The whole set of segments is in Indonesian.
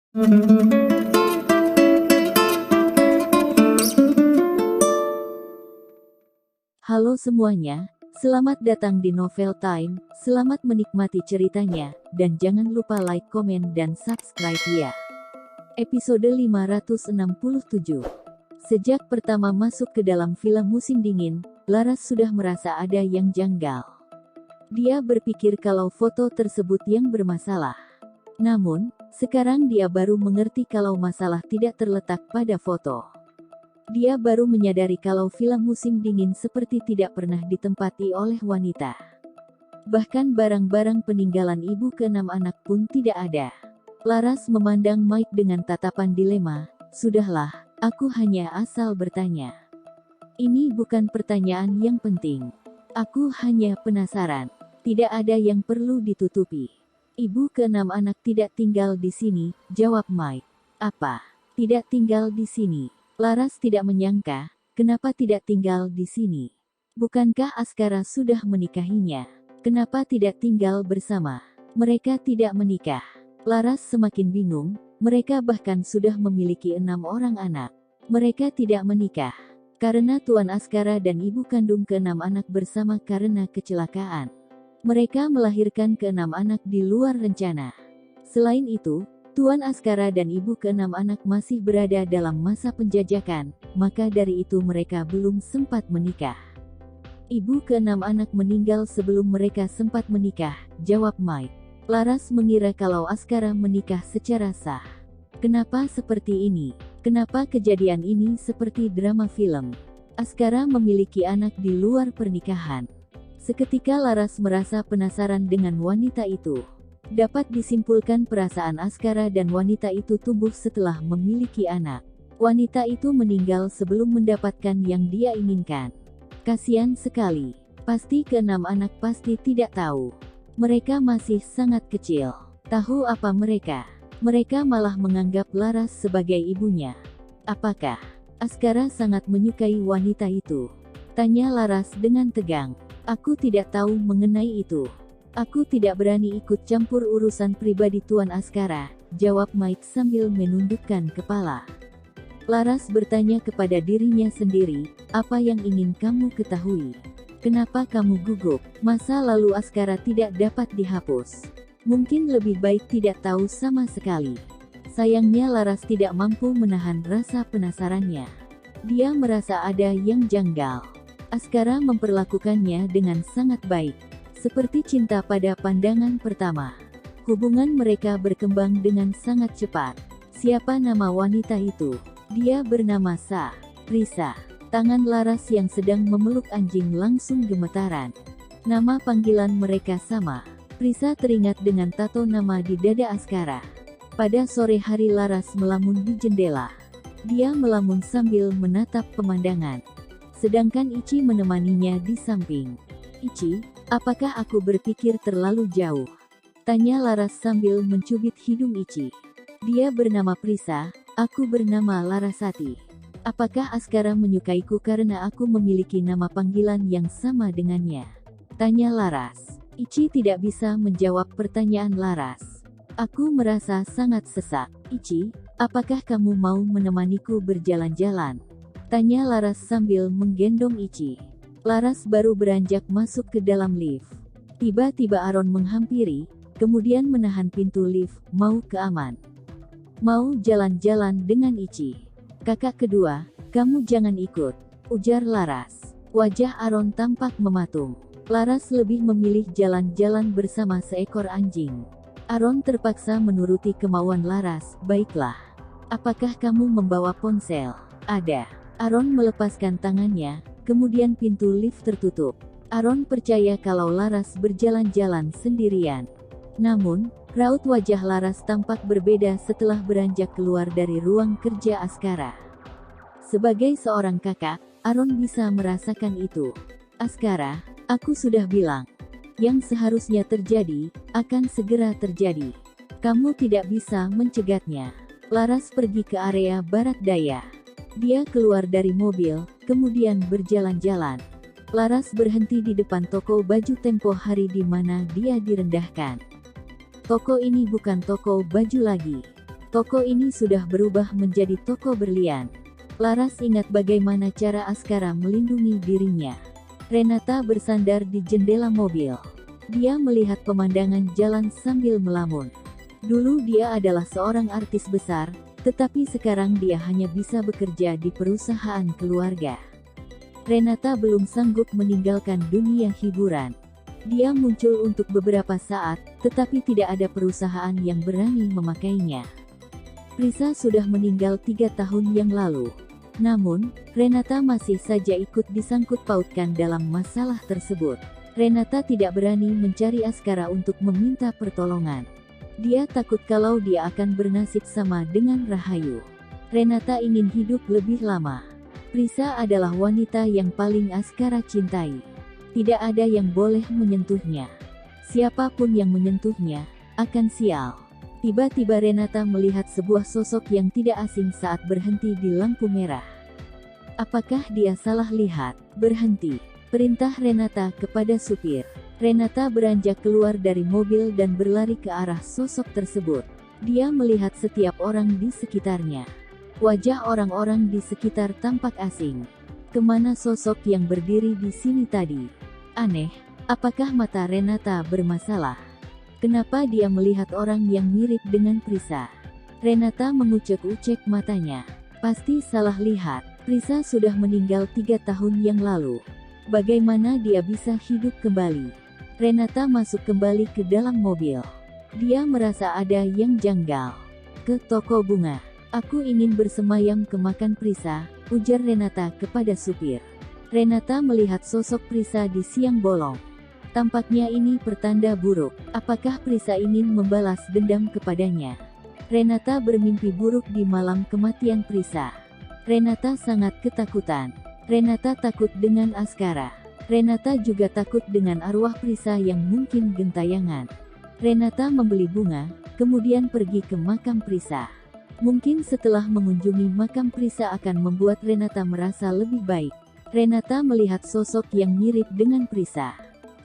Halo semuanya, selamat datang di Novel Time, selamat menikmati ceritanya, dan jangan lupa like, komen, dan subscribe ya. Episode 567. Sejak pertama masuk ke dalam film Musim Dingin, Laras sudah merasa ada yang janggal. Dia berpikir kalau foto tersebut yang bermasalah. Namun, sekarang dia baru mengerti kalau masalah tidak terletak pada foto. Dia baru menyadari kalau film Musim Dingin seperti tidak pernah ditempati oleh wanita. Bahkan barang-barang peninggalan ibu keenam anak pun tidak ada. Laras memandang Mike dengan tatapan dilema. Sudahlah, aku hanya asal bertanya. Ini bukan pertanyaan yang penting. Aku hanya penasaran. Tidak ada yang perlu ditutupi. Ibu keenam anak tidak tinggal di sini, jawab Mike. Apa? Tidak tinggal di sini. Laras tidak menyangka, kenapa tidak tinggal di sini. Bukankah Askara sudah menikahinya? Kenapa tidak tinggal bersama? Mereka tidak menikah. Laras semakin bingung, mereka bahkan sudah memiliki 6 orang anak. Mereka tidak menikah. Karena Tuan Askara dan ibu kandung ke-6 anak bersama karena kecelakaan. Mereka melahirkan ke-6 anak di luar rencana. Selain itu, Tuan Askara dan ibu ke-6 anak masih berada dalam masa penjajakan, maka dari itu mereka belum sempat menikah. Ibu ke-6 anak meninggal sebelum mereka sempat menikah, jawab Mike. Laras mengira kalau Askara menikah secara sah. Kenapa seperti ini? Kenapa kejadian ini seperti drama film? Askara memiliki anak di luar pernikahan. Seketika Laras merasa penasaran dengan wanita itu. Dapat disimpulkan perasaan Askara dan wanita itu tumbuh setelah memiliki anak. Wanita itu meninggal sebelum mendapatkan yang dia inginkan. Kasian sekali. Pasti ke-6 anak pasti tidak tahu. Mereka masih sangat kecil. Tahu apa mereka? Mereka malah menganggap Laras sebagai ibunya. Apakah Askara sangat menyukai wanita itu? Tanya Laras dengan tegang. Aku tidak tahu mengenai itu. Aku tidak berani ikut campur urusan pribadi Tuan Askara, jawab Mike sambil menundukkan kepala. Laras bertanya kepada dirinya sendiri, apa yang ingin kamu ketahui? Kenapa kamu gugup? Masa lalu Askara tidak dapat dihapus? Mungkin lebih baik tidak tahu sama sekali. Sayangnya Laras tidak mampu menahan rasa penasarannya. Dia merasa ada yang janggal. Askara memperlakukannya dengan sangat baik. Seperti cinta pada pandangan pertama. Hubungan mereka berkembang dengan sangat cepat. Siapa nama wanita itu? Dia bernama Prisa. Tangan Laras yang sedang memeluk anjing langsung gemetaran. Nama panggilan mereka sama. Prisa teringat dengan tato nama di dada Askara. Pada sore hari Laras melamun di jendela. Dia melamun sambil menatap pemandangan. Sedangkan Ichi menemaninya di samping. Ichi, apakah aku berpikir terlalu jauh? Tanya Laras sambil mencubit hidung Ichi. Dia bernama Prisa, aku bernama Larasati. Apakah Askara menyukaiku karena aku memiliki nama panggilan yang sama dengannya? Tanya Laras. Ichi tidak bisa menjawab pertanyaan Laras. Aku merasa sangat sesak. Ichi, apakah kamu mau menemaniku berjalan-jalan? Tanya Laras sambil menggendong Ichi. Laras baru beranjak masuk ke dalam lift. Tiba-tiba Aron menghampiri, kemudian menahan pintu lift, mau ke Aman. Mau jalan-jalan dengan Ichi. Kakak kedua, kamu jangan ikut, ujar Laras. Wajah Aron tampak mematung. Laras lebih memilih jalan-jalan bersama seekor anjing. Aron terpaksa menuruti kemauan Laras, baiklah. Apakah kamu membawa ponsel? Ada. Aron melepaskan tangannya, kemudian pintu lift tertutup. Aron percaya kalau Laras berjalan-jalan sendirian. Namun, raut wajah Laras tampak berbeda setelah beranjak keluar dari ruang kerja Askara. Sebagai seorang kakak, Aron bisa merasakan itu. Askara, aku sudah bilang. Yang seharusnya terjadi, akan segera terjadi. Kamu tidak bisa mencegahnya. Laras pergi ke area barat daya. Dia keluar dari mobil, kemudian berjalan-jalan. Laras berhenti di depan toko baju tempo hari di mana dia direndahkan. Toko ini bukan toko baju lagi. Toko ini sudah berubah menjadi toko berlian. Laras ingat bagaimana cara Askara melindungi dirinya. Renata bersandar di jendela mobil. Dia melihat pemandangan jalan sambil melamun. Dulu dia adalah seorang artis besar, tetapi sekarang dia hanya bisa bekerja di perusahaan keluarga. Renata belum sanggup meninggalkan dunia hiburan. Dia muncul untuk beberapa saat, tetapi tidak ada perusahaan yang berani memakainya. Prisa sudah meninggal 3 tahun yang lalu. Namun, Renata masih saja ikut disangkut pautkan dalam masalah tersebut. Renata tidak berani mencari Askara untuk meminta pertolongan. Dia takut kalau dia akan bernasib sama dengan Rahayu. Renata ingin hidup lebih lama. Prisa adalah wanita yang paling Askara cintai. Tidak ada yang boleh menyentuhnya. Siapapun yang menyentuhnya, akan sial. Tiba-tiba Renata melihat sebuah sosok yang tidak asing saat berhenti di lampu merah. Apakah dia salah lihat? Berhenti. Perintah Renata kepada supir. Renata beranjak keluar dari mobil dan berlari ke arah sosok tersebut. Dia melihat setiap orang di sekitarnya. Wajah orang-orang di sekitar tampak asing. Kemana sosok yang berdiri di sini tadi? Aneh, apakah mata Renata bermasalah? Kenapa dia melihat orang yang mirip dengan Prisa? Renata mengucek-ucek matanya. Pasti salah lihat. Prisa sudah meninggal 3 tahun yang lalu. Bagaimana dia bisa hidup kembali? Renata masuk kembali ke dalam mobil. Dia merasa ada yang janggal. Ke toko bunga. Aku ingin bersemayam ke makam Prisa, ujar Renata kepada supir. Renata melihat sosok Prisa di siang bolong. Tampaknya ini pertanda buruk. Apakah Prisa ingin membalas dendam kepadanya? Renata bermimpi buruk di malam kematian Prisa. Renata sangat ketakutan. Renata takut dengan Askara. Renata juga takut dengan arwah Prisa yang mungkin gentayangan. Renata membeli bunga, kemudian pergi ke makam Prisa. Mungkin setelah mengunjungi makam Prisa akan membuat Renata merasa lebih baik. Renata melihat sosok yang mirip dengan Prisa.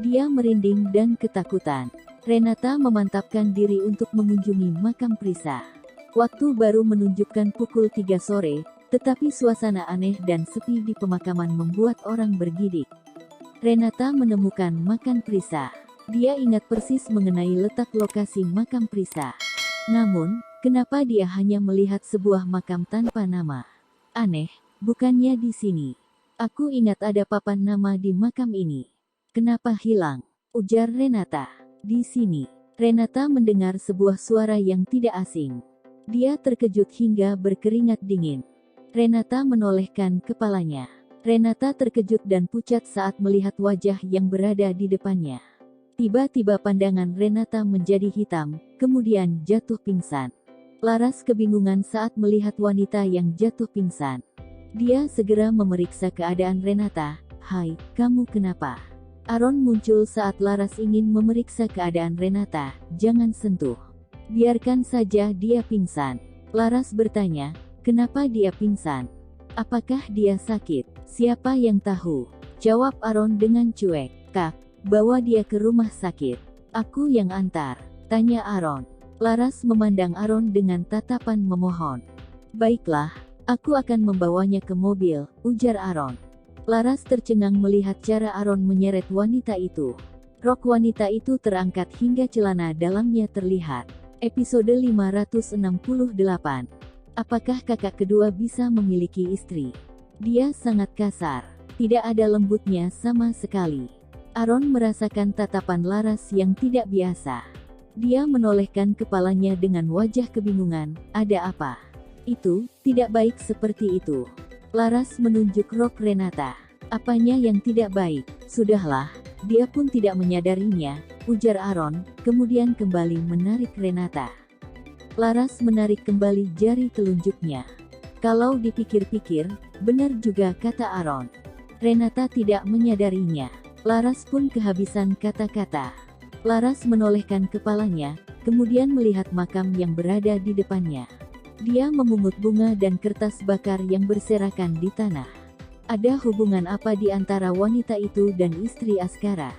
Dia merinding dan ketakutan. Renata memantapkan diri untuk mengunjungi makam Prisa. Waktu baru menunjukkan pukul 3 sore, tetapi suasana aneh dan sepi di pemakaman membuat orang bergidik. Renata menemukan makam Prisa. Dia ingat persis mengenai letak lokasi makam Prisa. Namun, kenapa dia hanya melihat sebuah makam tanpa nama? Aneh, bukannya di sini. Aku ingat ada papan nama di makam ini. Kenapa hilang? Ujar Renata. Di sini. Renata mendengar sebuah suara yang tidak asing. Dia terkejut hingga berkeringat dingin. Renata menolehkan kepalanya. Renata terkejut dan pucat saat melihat wajah yang berada di depannya. Tiba-tiba pandangan Renata menjadi hitam, kemudian jatuh pingsan. Laras kebingungan saat melihat wanita yang jatuh pingsan. Dia segera memeriksa keadaan Renata. Hai, kamu kenapa? Aaron muncul saat Laras ingin memeriksa keadaan Renata. Jangan sentuh. Biarkan saja dia pingsan. Laras bertanya, kenapa dia pingsan? Apakah dia sakit? Siapa yang tahu? Jawab Aaron dengan cuek. Kak, bawa dia ke rumah sakit. Aku yang antar. Tanya Aaron. Laras memandang Aaron dengan tatapan memohon. Baiklah, aku akan membawanya ke mobil, ujar Aaron. Laras tercengang melihat cara Aaron menyeret wanita itu. Rok wanita itu terangkat hingga celana dalamnya terlihat. Episode 568. Apakah kakak kedua bisa memiliki istri? Dia sangat kasar. Tidak ada lembutnya sama sekali. Aaron merasakan tatapan Laras yang tidak biasa. Dia menolehkan kepalanya dengan wajah kebingungan. Ada apa? Itu tidak baik seperti itu. Laras menunjuk rok Renata. Apanya yang tidak baik? Sudahlah, dia pun tidak menyadarinya, ujar Aaron, kemudian kembali menarik Renata. Laras menarik kembali jari telunjuknya. Kalau dipikir-pikir, benar juga kata Aaron. Renata tidak menyadarinya. Laras pun kehabisan kata-kata. Laras menolehkan kepalanya, kemudian melihat makam yang berada di depannya. Dia memungut bunga dan kertas bakar yang berserakan di tanah. Ada hubungan apa di antara wanita itu dan istri Askara?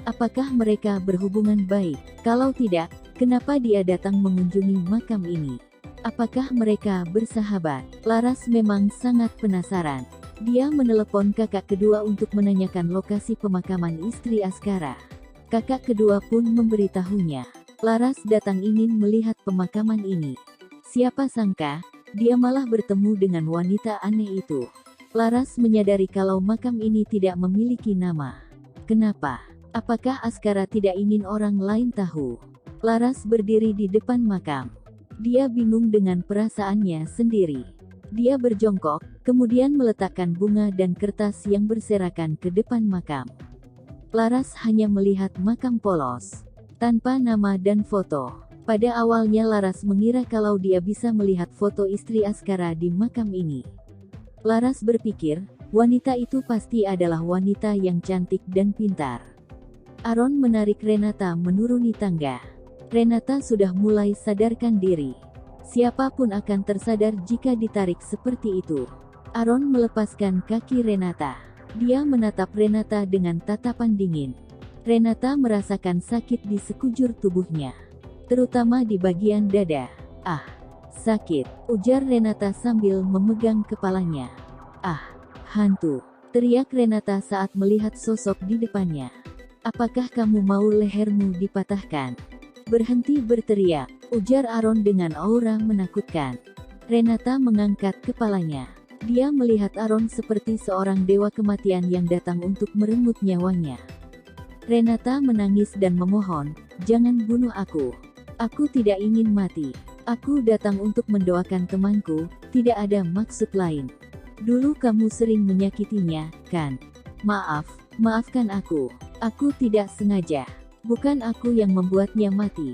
Apakah mereka berhubungan baik? Kalau tidak, kenapa dia datang mengunjungi makam ini? Apakah mereka bersahabat? Laras memang sangat penasaran. Dia menelepon kakak kedua untuk menanyakan lokasi pemakaman istri Askara. Kakak kedua pun memberitahunya. Laras datang ingin melihat pemakaman ini. Siapa sangka, dia malah bertemu dengan wanita aneh itu. Laras menyadari kalau makam ini tidak memiliki nama. Kenapa? Apakah Askara tidak ingin orang lain tahu? Laras berdiri di depan makam. Dia bingung dengan perasaannya sendiri. Dia berjongkok, kemudian meletakkan bunga dan kertas yang berserakan ke depan makam. Laras hanya melihat makam polos, tanpa nama dan foto. Pada awalnya Laras mengira kalau dia bisa melihat foto istri Askara di makam ini. Laras berpikir, wanita itu pasti adalah wanita yang cantik dan pintar. Aaron menarik Renata menuruni tangga. Renata sudah mulai sadarkan diri. Siapapun akan tersadar jika ditarik seperti itu. Aaron melepaskan kaki Renata. Dia menatap Renata dengan tatapan dingin. Renata merasakan sakit di sekujur tubuhnya, terutama di bagian dada. "Ah, sakit," ujar Renata sambil memegang kepalanya. "Ah, hantu," teriak Renata saat melihat sosok di depannya. "Apakah kamu mau lehermu dipatahkan?" "Berhenti berteriak," ujar Aaron dengan aura menakutkan. Renata mengangkat kepalanya. Dia melihat Aaron seperti seorang dewa kematian yang datang untuk merenggut nyawanya. Renata menangis dan memohon, "Jangan bunuh aku. Aku tidak ingin mati. Aku datang untuk mendoakan temanku, tidak ada maksud lain. Dulu kamu sering menyakitinya, kan? Maafkan aku. Aku tidak sengaja. Bukan aku yang membuatnya mati.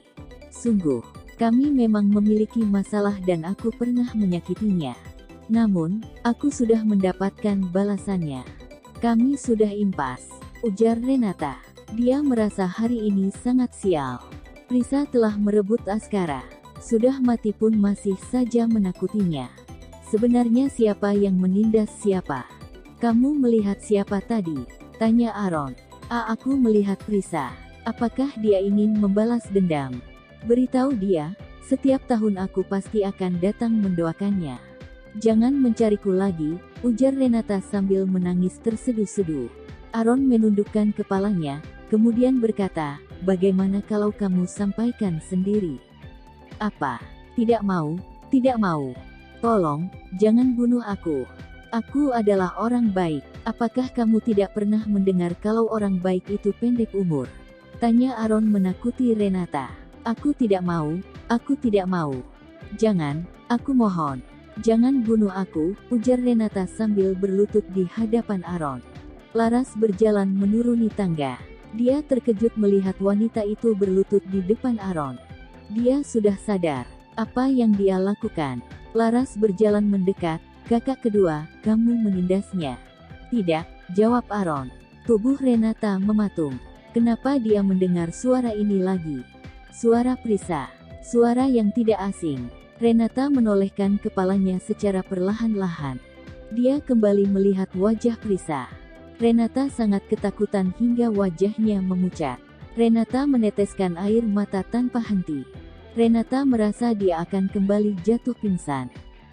Sungguh, kami memang memiliki masalah dan aku pernah menyakitinya. Namun, aku sudah mendapatkan balasannya. Kami sudah impas," ujar Renata. Dia merasa hari ini sangat sial. Prisa telah merebut Askara. Sudah mati pun masih saja menakutinya. Sebenarnya siapa yang menindas siapa? "Kamu melihat siapa tadi?" tanya Aaron. Aku melihat Prisa." "Apakah dia ingin membalas dendam?" "Beritahu dia, setiap tahun aku pasti akan datang mendoakannya." "Jangan mencariku lagi," ujar Renata sambil menangis terseduh-seduh. Aaron menundukkan kepalanya, kemudian berkata, "Bagaimana kalau kamu sampaikan sendiri?" "Apa? Tidak mau, tidak mau. Tolong, jangan bunuh aku. Aku adalah orang baik." "Apakah kamu tidak pernah mendengar kalau orang baik itu pendek umur?" tanya Aaron menakuti Renata. "Aku tidak mau, aku tidak mau. Jangan, aku mohon. Jangan bunuh aku," ujar Renata sambil berlutut di hadapan Aaron. Laras berjalan menuruni tangga. Dia terkejut melihat wanita itu berlutut di depan Aaron. Dia sudah sadar apa yang dia lakukan. Laras berjalan mendekat. "Kakak kedua, kamu menindasnya." "Tidak," jawab Aaron. Tubuh Renata mematung. Kenapa dia mendengar suara ini lagi? Suara Prisa. Suara yang tidak asing. Renata menolehkan kepalanya secara perlahan-lahan. Dia kembali melihat wajah Prisa. Renata sangat ketakutan hingga wajahnya memucat. Renata meneteskan air mata tanpa henti. Renata merasa dia akan kembali jatuh pingsan.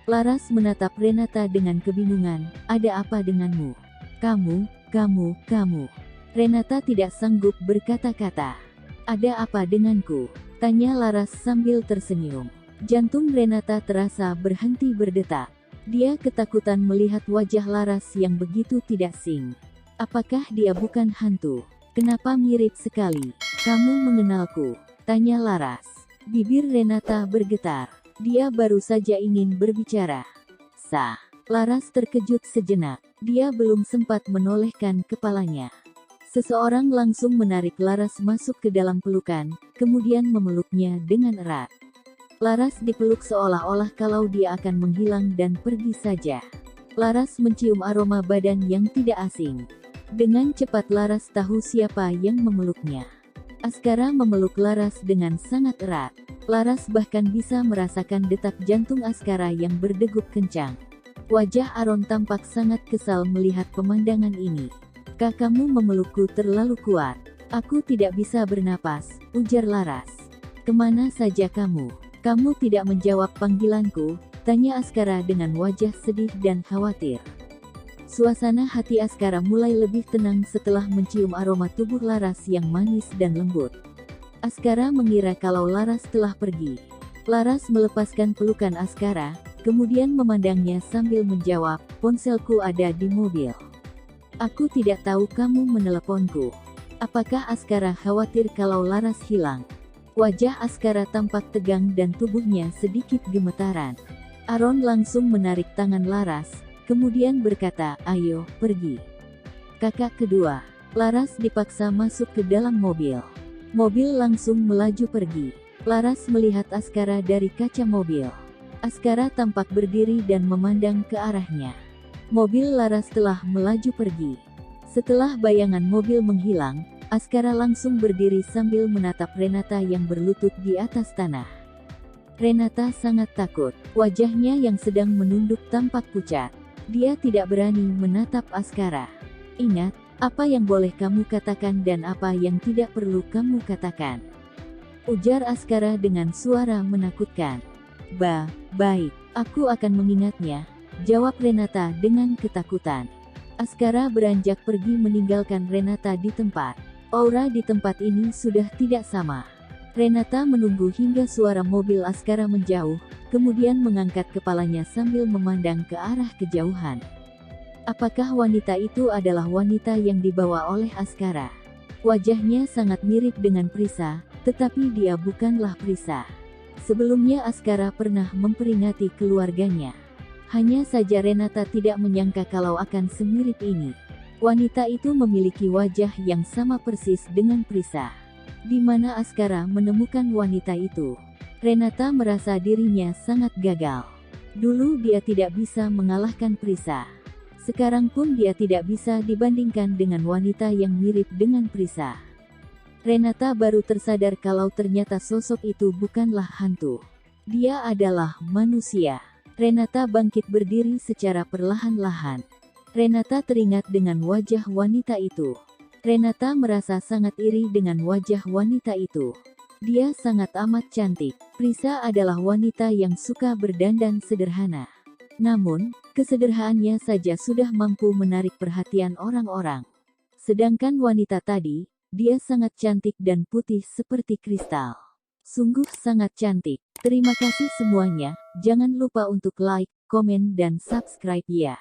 Laras menatap Renata dengan kebingungan. "Ada apa denganmu? Kamu." Renata tidak sanggup berkata-kata. "Ada apa denganku?" tanya Laras sambil tersenyum. Jantung Renata terasa berhenti berdetak. Dia ketakutan melihat wajah Laras yang begitu tidak asing. Apakah dia bukan hantu? Kenapa mirip sekali? "Kamu mengenalku?" tanya Laras. Bibir Renata bergetar. Dia baru saja ingin berbicara. Laras terkejut sejenak. Dia belum sempat menolehkan kepalanya. Seseorang langsung menarik Laras masuk ke dalam pelukan, kemudian memeluknya dengan erat. Laras dipeluk seolah-olah kalau dia akan menghilang dan pergi saja. Laras mencium aroma badan yang tidak asing. Dengan cepat Laras tahu siapa yang memeluknya. Askara memeluk Laras dengan sangat erat. Laras bahkan bisa merasakan detak jantung Askara yang berdegup kencang. Wajah Aaron tampak sangat kesal melihat pemandangan ini. "Kakakmu memelukku terlalu kuat. Aku tidak bisa bernapas," ujar Laras. "Kemana saja kamu?" Kamu tidak menjawab panggilanku, tanya Askara dengan wajah sedih dan khawatir. Suasana hati Askara mulai lebih tenang setelah mencium aroma tubuh Laras yang manis dan lembut. Askara mengira kalau Laras telah pergi. Laras melepaskan pelukan Askara, kemudian memandangnya sambil menjawab, "Ponselku ada di mobil. Aku tidak tahu kamu meneleponku." Apakah Askara khawatir kalau Laras hilang? Wajah Askara tampak tegang dan tubuhnya sedikit gemetaran. Aaron langsung menarik tangan Laras, kemudian berkata, "Ayo, pergi." Kakak kedua. Laras dipaksa masuk ke dalam mobil. Mobil langsung melaju pergi. Laras melihat Askara dari kaca mobil. Askara tampak berdiri dan memandang ke arahnya. Mobil Laras telah melaju pergi. Setelah bayangan mobil menghilang, Askara langsung berdiri sambil menatap Renata yang berlutut di atas tanah. Renata sangat takut. Wajahnya yang sedang menunduk tampak pucat. Dia tidak berani menatap Askara. "Ingat, apa yang boleh kamu katakan dan apa yang tidak perlu kamu katakan," ujar Askara dengan suara menakutkan. Baik, aku akan mengingatnya," jawab Renata dengan ketakutan. Askara beranjak pergi meninggalkan Renata di tempat. Aura di tempat ini sudah tidak sama. Renata menunggu hingga suara mobil Askara menjauh, kemudian mengangkat kepalanya sambil memandang ke arah kejauhan. Apakah wanita itu adalah wanita yang dibawa oleh Askara? Wajahnya sangat mirip dengan Prisa, tetapi dia bukanlah Prisa. Sebelumnya Askara pernah memperingati keluarganya. Hanya saja Renata tidak menyangka kalau akan semirip ini. Wanita itu memiliki wajah yang sama persis dengan Prisa. Di mana Askara menemukan wanita itu? Renata merasa dirinya sangat gagal. Dulu dia tidak bisa mengalahkan Prisa. Sekarang pun dia tidak bisa dibandingkan dengan wanita yang mirip dengan Prisa. Renata baru tersadar kalau ternyata sosok itu bukanlah hantu. Dia adalah manusia. Renata bangkit berdiri secara perlahan-lahan. Renata teringat dengan wajah wanita itu. Renata merasa sangat iri dengan wajah wanita itu. Dia sangat amat cantik. Prisa adalah wanita yang suka berdandan sederhana. Namun, kesederhanaannya saja sudah mampu menarik perhatian orang-orang. Sedangkan wanita tadi, dia sangat cantik dan putih seperti kristal. Sungguh sangat cantik. Terima kasih semuanya. Jangan lupa untuk like, komen dan subscribe ya.